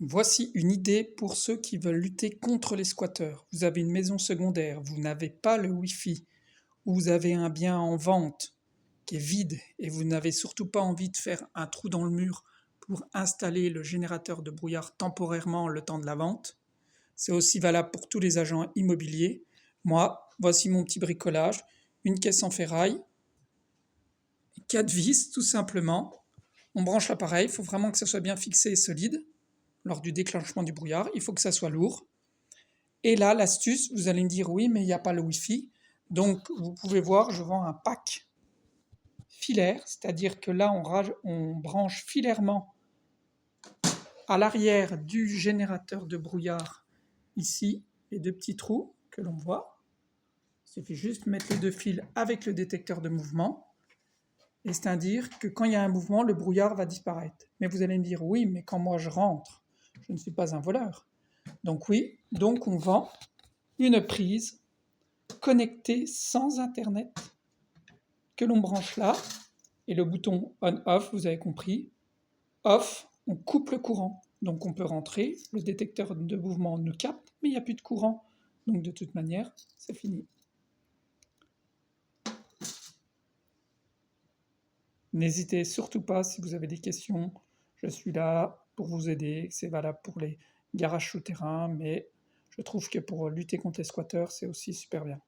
Voici une idée pour ceux qui veulent lutter contre les squatteurs. Vous avez une maison secondaire, vous n'avez pas le Wi-Fi, ou vous avez un bien en vente qui est vide et vous n'avez surtout pas envie de faire un trou dans le mur pour installer le générateur de brouillard temporairement le temps de la vente. C'est aussi valable pour tous les agents immobiliers. Moi, voici mon petit bricolage, une caisse en ferraille, 4 vis tout simplement. On branche l'appareil, il faut vraiment que ça soit bien fixé et solide lors du déclenchement du brouillard, il faut que ça soit lourd. Et là, l'astuce, vous allez me dire oui, mais il n'y a pas le Wi-Fi. Donc, vous pouvez voir, je vends un pack filaire, c'est-à-dire que là, on branche filairement à l'arrière du générateur de brouillard, ici, les deux petits trous que l'on voit. Il suffit juste de mettre les deux fils avec le détecteur de mouvement. Et c'est-à-dire que quand il y a un mouvement, le brouillard va disparaître. Mais vous allez me dire oui, mais quand moi je rentre, je ne suis pas un voleur. Donc oui, donc on vend une prise connectée sans internet que l'on branche là, et le bouton on-off, vous avez compris, off, on coupe le courant. Donc on peut rentrer, le détecteur de mouvement nous capte, mais il n'y a plus de courant. Donc de toute manière, c'est fini. N'hésitez surtout pas si vous avez des questions, je suis là pour vous aider, c'est valable pour les garages souterrains, mais je trouve que pour lutter contre les squatteurs, c'est aussi super bien.